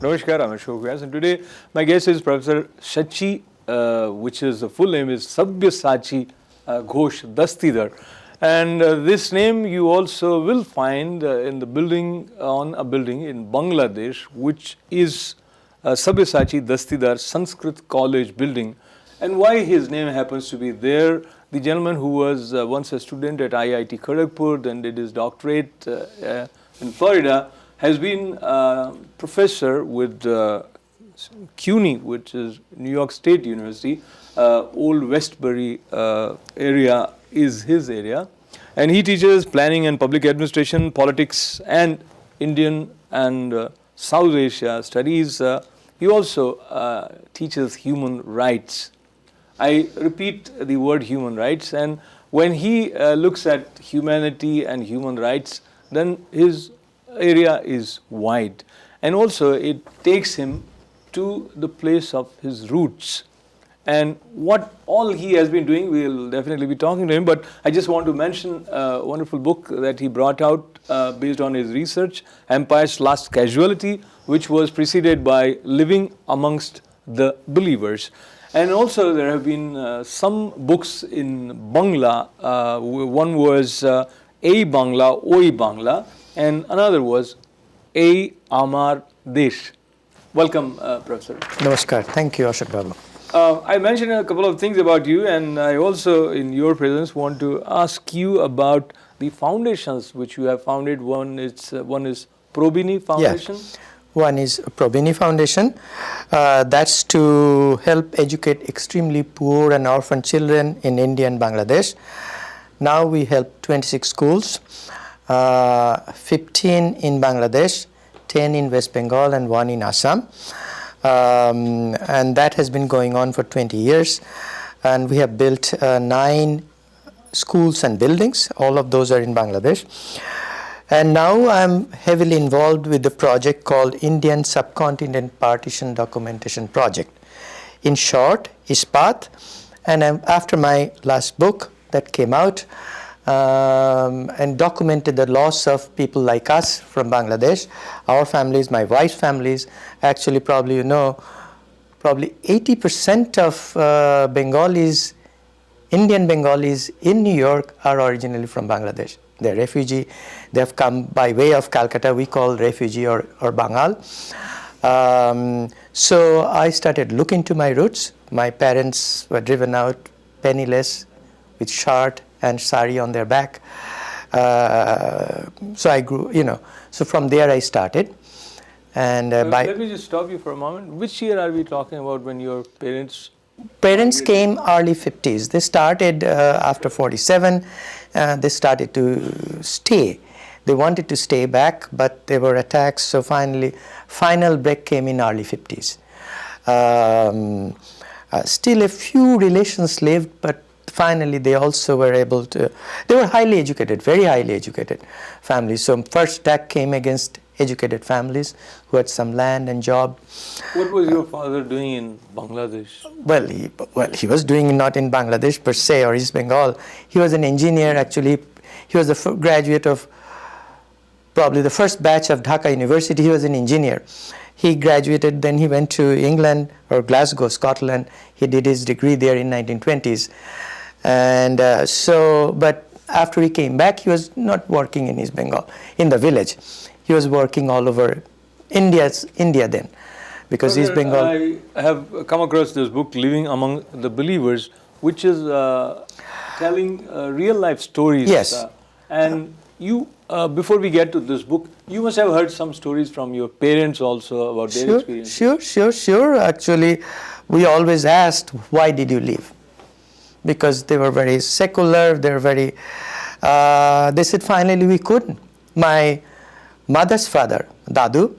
Namaskar, I'm Ashok Vyas, and today my guest is Professor Sachi, which is the full name is Sachi Dastidar. And this name you also will find in the building, on a building in Bangladesh, which is Sachi Dastidar Sanskrit College building. And why his name happens to be there, the gentleman who was once a student at IIT Kharagpur, then did his doctorate in Florida, has been professor with CUNY, which is New York State University. Old Westbury area is his area. And he teaches planning and public administration, politics, and Indian and South Asia studies. He also teaches human rights. I repeat the word human rights, and when he looks at humanity and human rights, then his area is wide, and also it takes him to the place of his roots. And what all he has been doing, we'll definitely be talking to him, but I just want to mention a wonderful book that he brought out based on his research, Empire's Last Casualty, which was preceded by Living Amongst the Believers. And also there have been some books in Bangla. One was A Bangla, Oi Bangla, and another was A Amar Desh. Welcome, Professor. Namaskar. Thank you, Ashok Babu. I mentioned a couple of things about you, and I also, in your presence, want to ask you about the foundations which you have founded. One is Prabhini Foundation. Yeah. One is Prabhini Foundation. That's to help educate extremely poor and orphan children in India and Bangladesh. Now we help 26 schools, 15 in Bangladesh, 10 in West Bengal, and 1 in Assam. And that has been going on for 20 years. And we have built 9 schools and buildings. All of those are in Bangladesh. And now I'm heavily involved with the project called Indian Subcontinent Partition Documentation Project. In short, ISPAT. And after my last book that came out and documented the loss of people like us from Bangladesh, our families, my wife's families, actually probably you know, probably 80% of Bengalis, Indian Bengalis in New York are originally from Bangladesh. They're refugee. They have come by way of Calcutta. We call refugee or Bangal. So I started looking to my roots. My parents were driven out penniless with shirt and sari on their back. So I grew, so from there I started. And let me just stop you for a moment. Which year are we talking about when your parents came early 50s. They started after 47. They started to stay. They wanted to stay back, but there were attacks. So final break came in early 50s. Still a few relations lived, but finally they also were able to. They were highly educated, very highly educated families. So first attack came against educated families who had some land and job. What was your father doing in Bangladesh? Well, he was doing not in Bangladesh per se or East Bengal. He was an engineer actually. He was the graduate of probably the first batch of Dhaka University. He was an engineer. He graduated, then he went to England or Glasgow, Scotland. He did his degree there in 1920s. And but after he came back, he was not working in East Bengal, in the village. He was working all over India then, because East Bengal. I have come across this book, Living Among the Believers, which is telling real life stories. Yes. And you, before we get to this book, you must have heard some stories from your parents also about their experience. Sure. Actually, we always asked, why did you leave? Because they were very secular. They were very. They said finally we couldn't. My mother's father, Dadu,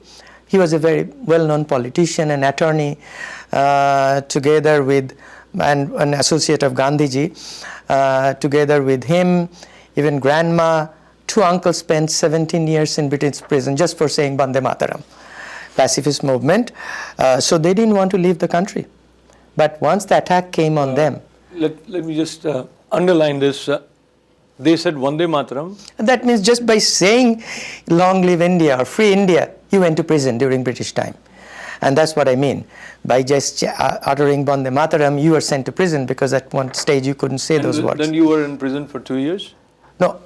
he was a very well-known politician and attorney, together with an associate of Gandhiji. Together with him, even grandma, 2 uncles spent 17 years in British prison just for saying Bande Mataram, pacifist movement. So they didn't want to leave the country. But once the attack came on them. Let me just underline this. They said Vande Mataram. That means just by saying long live India or free India, you went to prison during British time. And that's what I mean. By just uttering Bande Mataram, you were sent to prison because at one stage you couldn't say those words. Then you were in prison for 2 years? No,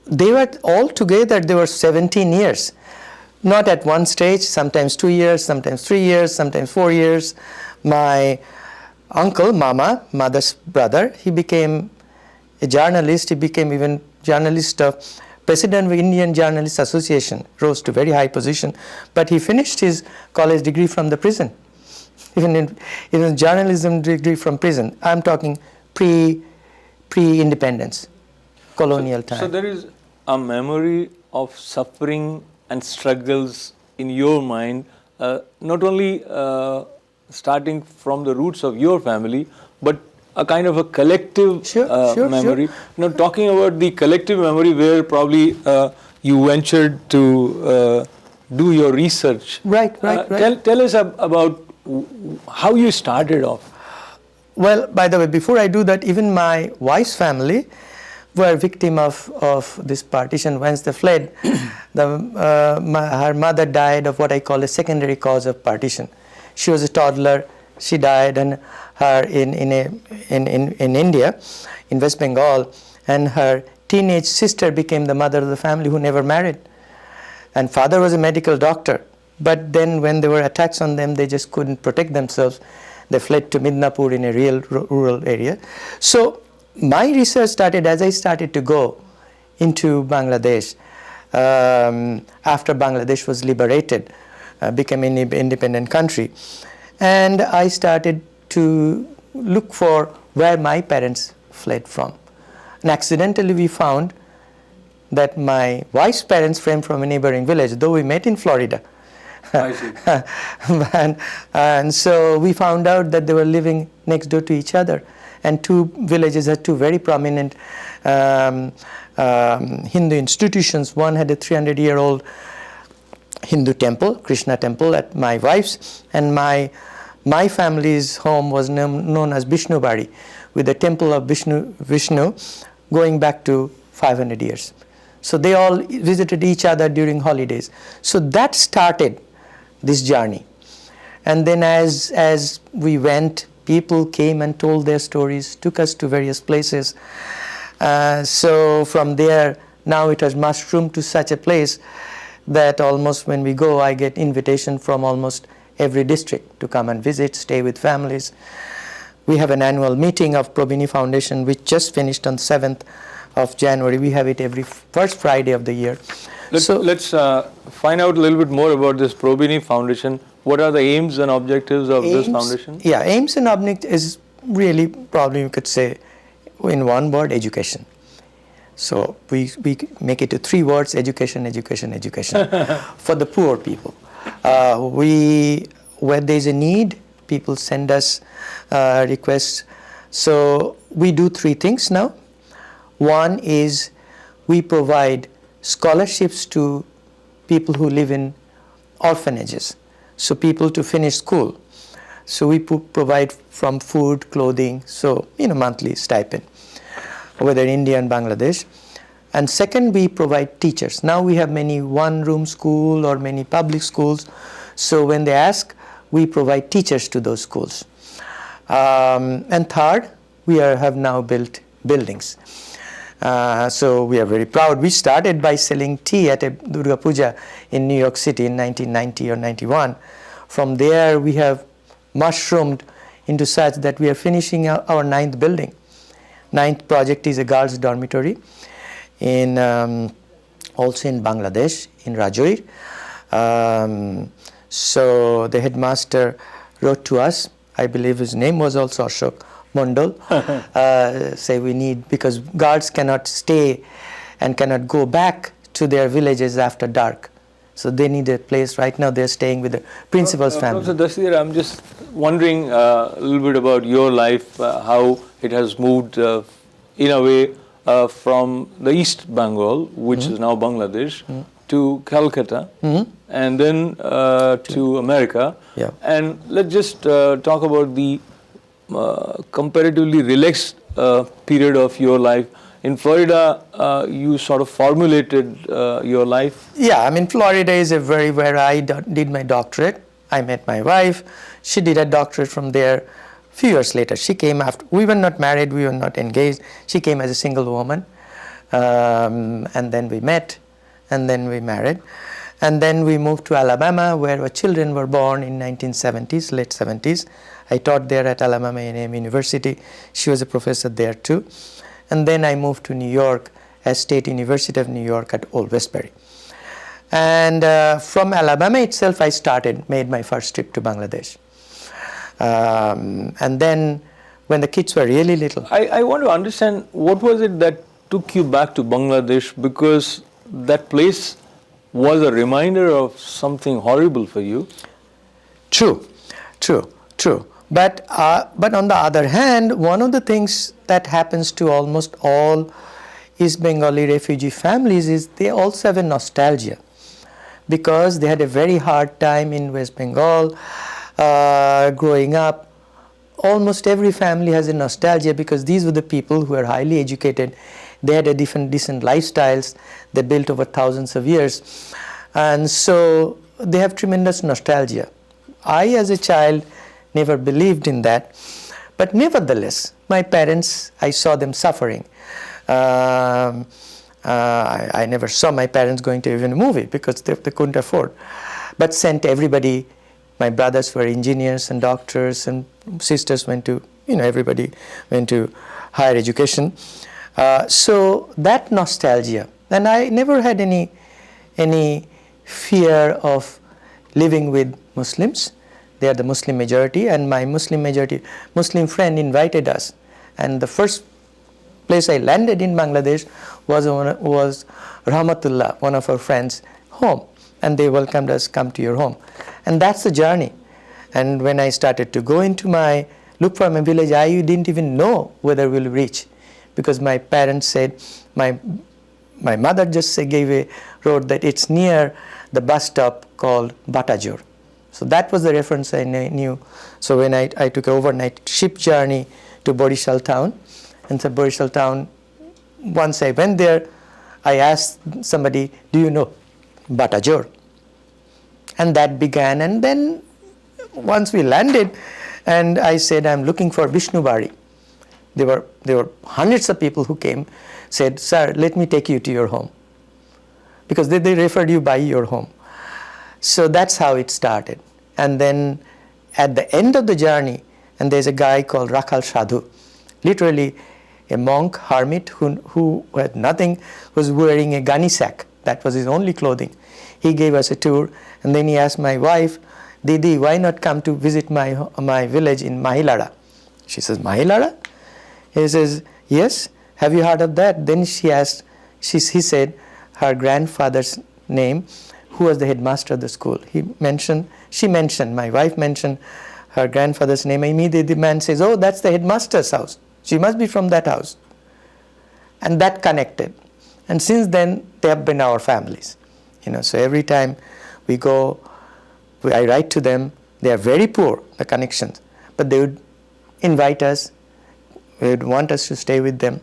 they were all together, they were 17 years. Not at one stage, sometimes 2 years, sometimes 3 years, sometimes 4 years. My uncle, Mama, mother's brother, he became a journalist. He became even journalist of President of Indian Journalists Association, rose to very high position. But he finished his college degree from the prison, even journalism degree from prison. I'm talking pre-independence, colonial time. So there is a memory of suffering and struggles in your mind, not only starting from the roots of your family, but a kind of a collective memory. Sure. Talking about the collective memory where probably you ventured to do your research. Right. Tell us about how you started off. Well, by the way, before I do that, even my wife's family were victim of this partition. Once they fled, her mother died of what I call a secondary cause of partition. She was a toddler. She died, and her in India, in West Bengal, and her teenage sister became the mother of the family, who never married. And father was a medical doctor, but then when there were attacks on them, they just couldn't protect themselves. They fled to Midnapur in a real rural area. So my research started as I started to go into Bangladesh after Bangladesh was liberated, became an independent country. And I started to look for where my parents fled from. And accidentally we found that my wife's parents came from a neighboring village, though we met in Florida. I see. And so we found out that they were living next door to each other. And two villages had two very prominent Hindu institutions. One had a 300-year-old Hindu temple, Krishna temple, at my wife's, and my family's home was known as Vishnu Bari, with the temple of Vishnu going back to 500 years. So they all visited each other during holidays. So that started this journey. And then as we went, people came and told their stories, took us to various places. So from there, now it has mushroomed to such a place that almost when we go, I get invitation from almost every district to come and visit, stay with families. We have an annual meeting of Prabhini Foundation, which just finished on 7th of January. We have it every first Friday of the year. Let's find out a little bit more about this Prabhini Foundation. What are the aims and objectives of this foundation? Yeah, aims and objectives is really, probably you could say, in one word, education. So we make it to 3 words: education, education, education, for the poor people. Where there's a need, people send us requests. So we do 3 things now. One is we provide scholarships to people who live in orphanages, so people to finish school. So we provide from food, clothing, so monthly stipend, whether India and Bangladesh. And second, we provide teachers. Now we have many one-room school or many public schools. So when they ask, we provide teachers to those schools. And third, we have now built buildings. So we are very proud. We started by selling tea at a Durga Puja in New York City in 1990 or 91. From there, we have mushroomed into such that we are finishing our 9th building. 9th project is a girls' dormitory also in Bangladesh, in Rajoy. So the headmaster wrote to us, I believe his name was also Ashok Mondal, say we need, because guards cannot stay and cannot go back to their villages after dark. So they need a place. Right now they're staying with the principal's family. Professor Dastidar, I'm just wondering a little bit about your life, how it has moved in a way from the East Bengal, which is now Bangladesh, to Calcutta, and then to America. Yeah. And let's just talk about the comparatively relaxed period of your life. In Florida, you sort of formulated your life. Yeah, I mean, Florida is where I did my doctorate. I met my wife. She did a doctorate from there. Few years later, she came after. We were not married, we were not engaged. She came as a single woman, and then we met, and then we married, and then we moved to Alabama, where our children were born in 1970s, late 70s. I taught there at Alabama A&M University. She was a professor there too, and then I moved to New York at State University of New York at Old Westbury. And from Alabama itself, I made my first trip to Bangladesh. And then when the kids were really little. I want to understand what was it that took you back to Bangladesh, because that place was a reminder of something horrible for you. True. But on the other hand, one of the things that happens to almost all East Bengali refugee families is they also have a nostalgia, because they had a very hard time in West Bengal. Growing up, almost every family has a nostalgia, because these were the people who were highly educated. They had a decent lifestyles they built over thousands of years, and so they have tremendous nostalgia. I, as a child, never believed in that, but nevertheless, my parents, I saw them suffering. I never saw my parents going to even a movie because they couldn't afford, but sent everybody. My brothers were engineers and doctors, and sisters went to, everybody went to higher education. So that nostalgia, and I never had any fear of living with Muslims. They are the Muslim majority, and my Muslim friend invited us. And the first place I landed in Bangladesh was Rahmatullah, one of our friends' home. And they welcomed us, come to your home. And that's the journey. And when I started to go look for my village, I didn't even know whether we'll reach. Because my parents said, my mother just wrote that it's near the bus stop called Batajur. So that was the reference I knew. So when I took an overnight ship journey to Borishal town, and so Borishal town, once I went there, I asked somebody, do you know Batajur? And that began, and then once we landed, and I said, I'm looking for Vishnubari. There were hundreds of people who came, said, sir, let me take you to your home. Because they referred you by your home. So that's how it started. And then at the end of the journey, and there's a guy called Rakhal Sadhu, literally a monk, hermit, who had nothing, was wearing a gunny sack. That was his only clothing. He gave us a tour, and then he asked my wife, Didi, why not come to visit my village in Mahilara? She says, Mahilara? He says, yes. Have you heard of that? Then he said her grandfather's name, who was the headmaster of the school. My wife mentioned her grandfather's name. Immediately the man says, oh, that's the headmaster's house. She must be from that house. And that connected. And since then, they have been our families. So every time we go, I write to them. They are very poor, the connections, but they would invite us. They would want us to stay with them.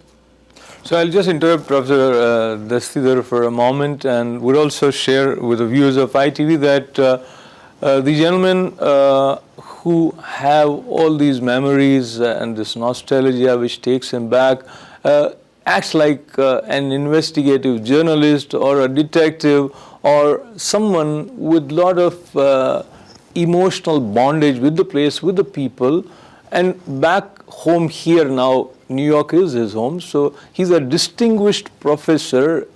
So I'll just interrupt Professor Dastidar for a moment, and would also share with the viewers of ITV that the gentlemen who have all these memories and this nostalgia which takes him back acts like an investigative journalist or a detective or someone with a lot of emotional bondage with the place, with the people. And back home here now, New York is his home, so he's a distinguished professor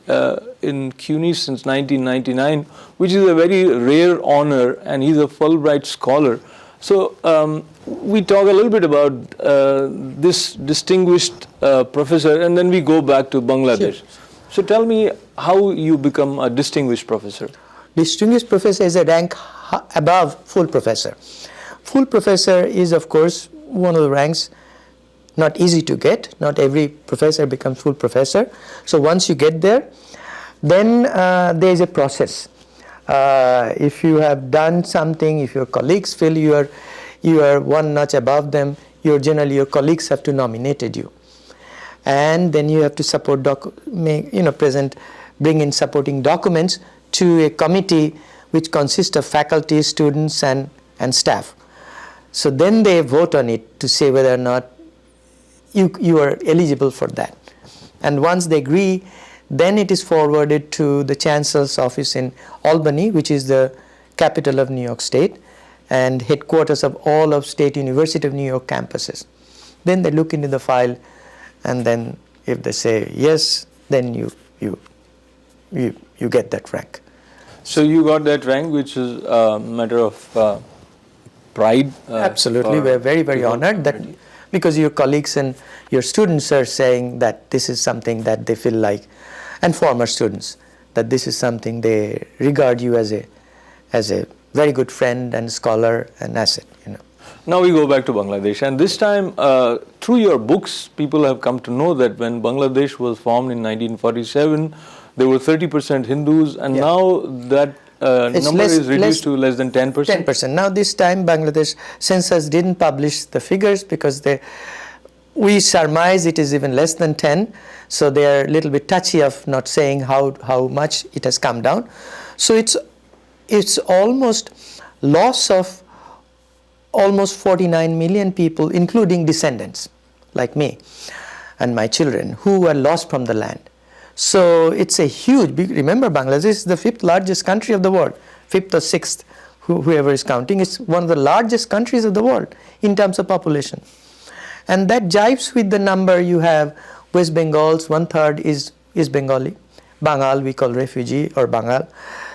in CUNY since 1999, which is a very rare honor, and he's a Fulbright scholar. So we talk a little bit about this distinguished professor, and then we go back to Bangladesh. Sure. So tell me how you become a distinguished professor. Distinguished professor is a rank above full professor. Full professor is, of course, one of the ranks not easy to get. Not every professor becomes full professor. So once you get there, then there is a process. If you have done something, if your colleagues feel you are one notch above them, generally your colleagues have to nominated you, and then you have to bring in supporting documents to a committee which consists of faculty, students, and and staff. So then they vote on it to say whether or not you are eligible for that. And once they agree, then it is forwarded to the Chancellor's office in Albany, which is the capital of New York State and headquarters of all of State University of New York campuses. Then they look into the file, and then if they say yes, then you get that rank. So you got that rank, which is a matter of pride. Absolutely, we are very, very honored that, because your colleagues and your students are saying that this is something that they feel like, and former students, that this is something they regard you as a very good friend and scholar and asset. Now we go back to Bangladesh, and this time through your books, people have come to know that when Bangladesh was formed in 1947, there were 30% Hindus, and now that number is reduced to less than 10%. 10%. Now this time Bangladesh census didn't publish the figures because we surmise it is even less than 10. So they are a little bit touchy of not saying how much it has come down. So it's almost loss of almost 49 million people, including descendants like me and my children, who were lost from the land. So it's a huge, remember Bangladesh is the 5th largest country of the world, 5th or 6th, whoever is counting. It's one of the largest countries of the world in terms of population. And that jives with the number you have. West Bengal's 1/3 is Bengali. Bangal we call refugee or Bangal.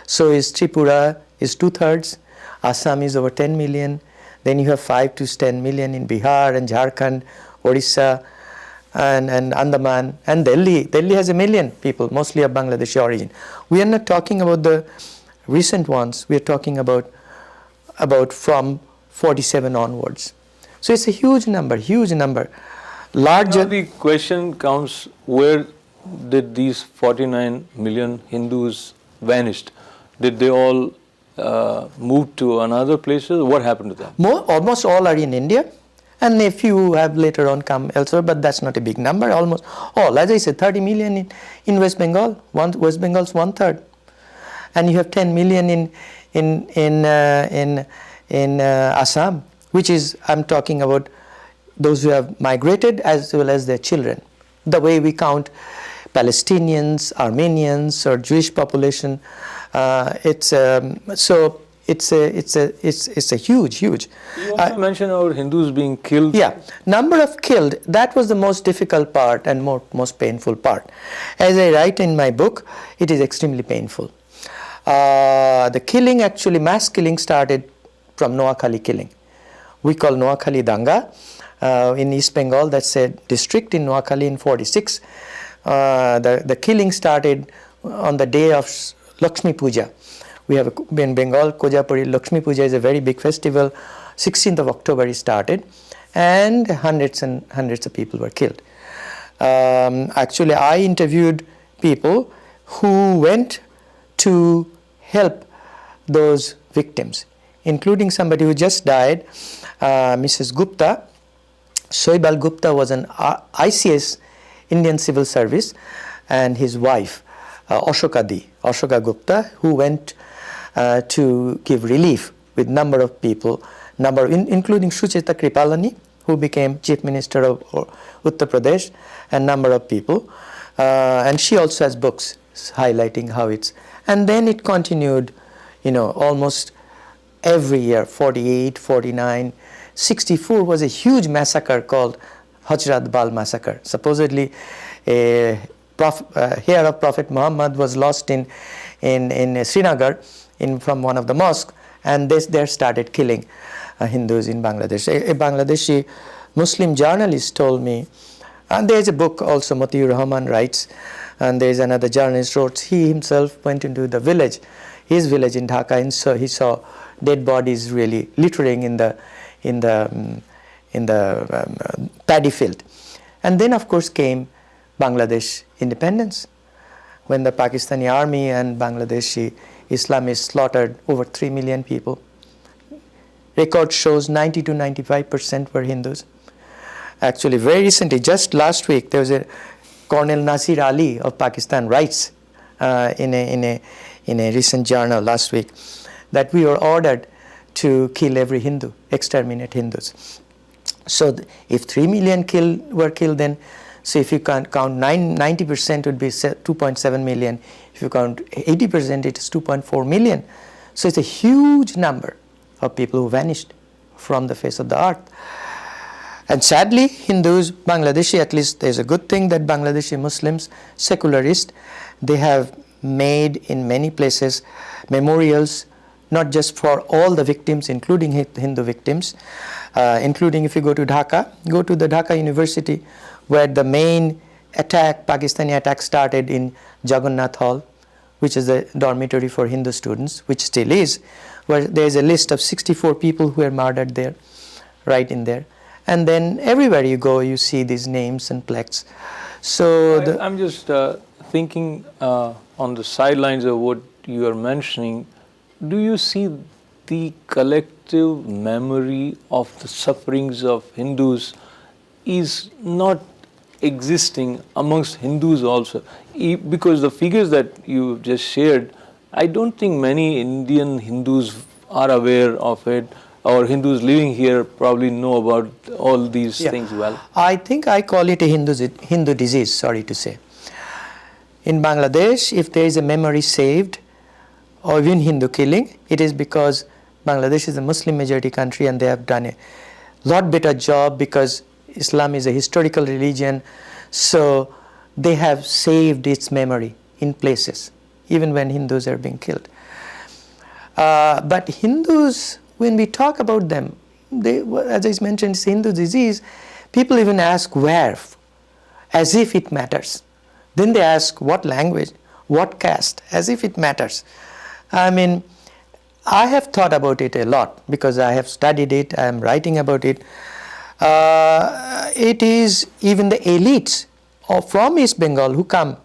So is Tripura is 2/3. Assam is over 10 million. Then you have 5 to 10 million in Bihar and Jharkhand, Orissa, and Andaman, and Delhi. Delhi has 1 million people, mostly of Bangladeshi origin. We are not talking about the recent ones. We are talking about from 47 onwards. So it's a huge number, huge number. Larger. Now the question comes, where did these 49 million Hindus vanished? Did they all move to another places? What happened to them? Almost all are in India, and a few have later on come elsewhere, but that's not a big number. Almost all, as I said, 30 million in West Bengal. West Bengal's 1/3, and you have 10 million in Assam, which is, I'm talking about those who have migrated as well as their children. The way we count Palestinians, Armenians, or Jewish population, it's a huge. You also mentioned about Hindus being killed. Yeah, number of killed, that was the most difficult part and most painful part. As I write in my book, it is extremely painful. The killing, actually mass killing, started from Noakhali killing. We call Noakhali Danga in East Bengal. That's a district in Noakhali in 46. The killing started on the day of Lakshmi Puja. We have in Bengal, Kojapuri, Lakshmi Puja is a very big festival. 16th of October it started, and hundreds of people were killed. Actually, I interviewed people who went to help those victims, including somebody who just died, Mrs. Gupta. Shoaib Gupta was an ICS, Indian Civil Service, and his wife, Ashoka Gupta, who went to give relief with number of people, including Sucheta Kripalani, who became Chief Minister of Uttar Pradesh, and number of people. And she also has books highlighting how it's. And then it continued, almost every year, 48, 49, 64 was a huge massacre called Hajrat Bal massacre. Supposedly, a hair of Prophet Muhammad was lost in Srinagar from one of the mosques, and there started killing Hindus in Bangladesh. A Bangladeshi Muslim journalist told me, and there's a book also Matiur Rahman writes, and there's another journalist wrote, he himself went into the village, his village in Dhaka, and so he saw dead bodies really littering in the paddy field. And then of course came Bangladesh independence, when the Pakistani army and Bangladeshi Islamists slaughtered over 3 million people. Record shows 90 to 95% were Hindus. Actually, very recently, just last week, there was a Colonel Nasir Ali of Pakistan writes in a recent journal last week that we were ordered to kill every Hindu, exterminate Hindus. So if 3 million were killed, then so if you can't count 90% would be 2.7 million. If you count 80%, it is 2.4 million. So it's a huge number of people who vanished from the face of the earth. And sadly, Hindus, Bangladeshi, at least there's a good thing that Bangladeshi Muslims, secularists, they have made in many places memorials, not just for all the victims, including Hindu victims, including if you go to Dhaka, go to the Dhaka University, where the main attack, Pakistani attack, started in Jagannath Hall, which is a dormitory for Hindu students, which still is, where there is a list of 64 people who were murdered there, right in there. And then everywhere you go, you see these names and plaques. So I'm just thinking on the sidelines of what you are mentioning. Do you see the collective memory of the sufferings of Hindus is not existing amongst Hindus also? Because the figures that you just shared, I don't think many Indian Hindus are aware of it, or Hindus living here probably know about all these things well. I think I call it a Hindu disease, sorry to say. In Bangladesh, if there is a memory saved, or even Hindu killing, it is because Bangladesh is a Muslim majority country and they have done a lot better job because Islam is a historical religion, so they have saved its memory in places, even when Hindus are being killed. But Hindus, when we talk about them, they, as I mentioned, it's Hindu disease, people even ask where, as if it matters. Then they ask what language, what caste, as if it matters. I mean, I have thought about it a lot because I have studied it, I am writing about it. It is even the elites from East Bengal who come,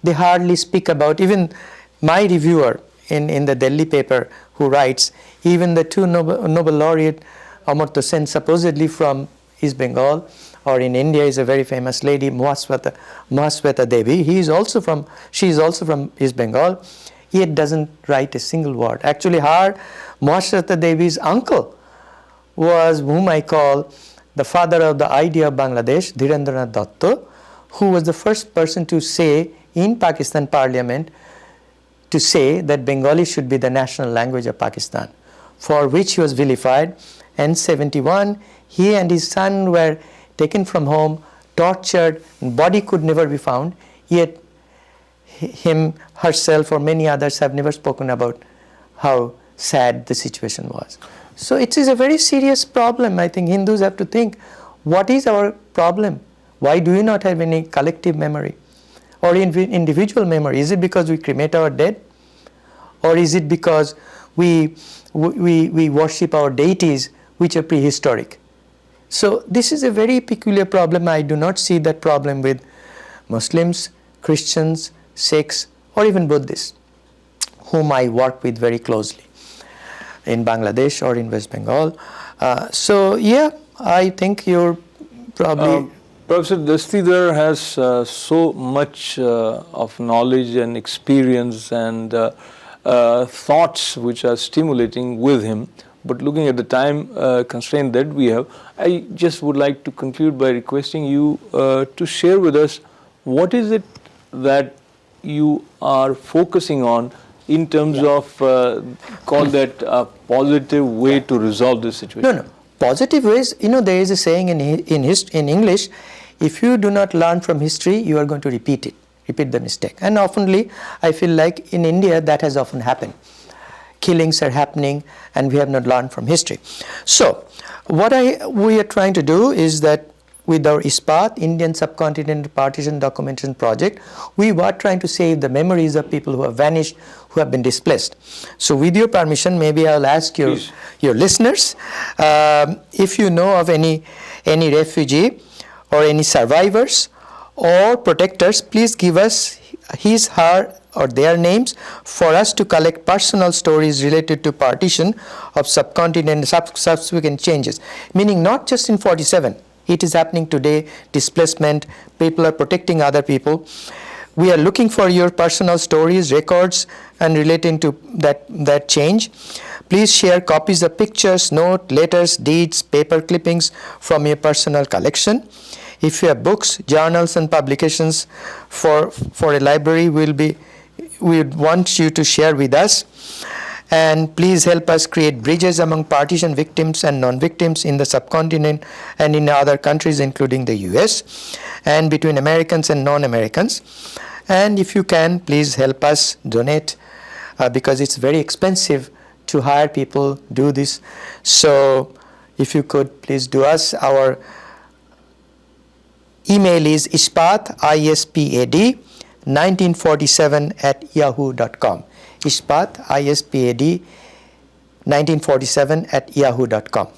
they hardly speak about, even my reviewer in the Delhi paper who writes, even the two Nobel laureate, Amartya Sen, supposedly from East Bengal, or in India is a very famous lady, Mahasweta Devi, she is also from East Bengal, yet doesn't write a single word. Actually, Mahasweta Devi's uncle was whom I call the father of the idea of Bangladesh, Dhirendranath Datta, who was the first person to say in Pakistan parliament to say that Bengali should be the national language of Pakistan, for which he was vilified. And 71, he and his son were taken from home, tortured, body could never be found, yet him, herself, or many others have never spoken about how sad the situation was. So it is a very serious problem. I think Hindus have to think, what is our problem? Why do we not have any collective memory or individual memory? Is it because we cremate our dead? Or is it because we worship our deities which are prehistoric? So this is a very peculiar problem. I do not see that problem with Muslims, Christians, Sikhs, or even Buddhists, whom I work with very closely in Bangladesh or in West Bengal. So yeah, I think you're probably... Professor Dastidar has so much of knowledge and experience and thoughts which are stimulating with him. But looking at the time constraint that we have, I just would like to conclude by requesting you to share with us what is it that you are focusing on in terms of call that a positive way to resolve this situation. No. Positive ways, there is a saying in English, if you do not learn from history, you are going to repeat the mistake. And oftenly, I feel like in India that has often happened. Killings are happening and we have not learned from history. So, what we are trying to do is that with our ISPAT, Indian Subcontinental Partition Documentation Project, we were trying to save the memories of people who have vanished, who have been displaced. So with your permission, maybe I'll ask your listeners, if you know of any refugee or any survivors or protectors, please give us his, her, or their names for us to collect personal stories related to partition of subcontinent, subsequent changes, meaning not just in 47. It is happening today, displacement, people are protecting other people. We are looking for your personal stories, records, and relating to that change. Please share copies of pictures, notes, letters, deeds, paper clippings from your personal collection. If you have books, journals, and publications for a library, we would want you to share with us. And please help us create bridges among partition victims and non-victims in the subcontinent and in other countries, including the US, and between Americans and non-Americans. And if you can, please help us donate because it's very expensive to hire people do this. So if you could please do us. Our email is ispad, ISPAD, 1947@yahoo.com. Ispad, ISPAD, 1947@yahoo.com.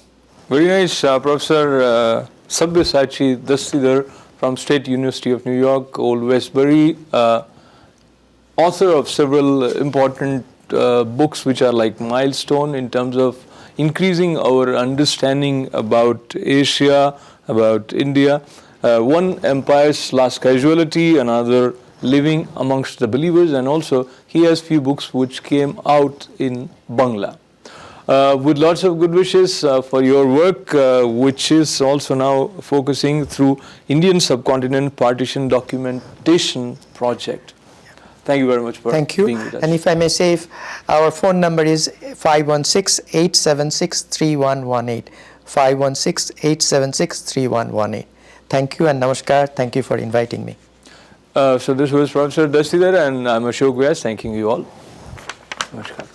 Very nice, Professor Sachi Dastidar from State University of New York, Old Westbury, author of several important books which are like milestone in terms of increasing our understanding about Asia, about India. One, Empire's Last Casualty, another, Living Amongst the Believers, and also he has few books which came out in Bangla. With lots of good wishes for your work, which is also now focusing through Indian subcontinent partition documentation project. Thank you very much for being with us. And if I may say, our phone number is 516-876-3118. 516-876-3118. Thank you and namaskar. Thank you for inviting me. So this was Professor Dastidar and I'm Ashok Vyas thanking you all. Namaskar.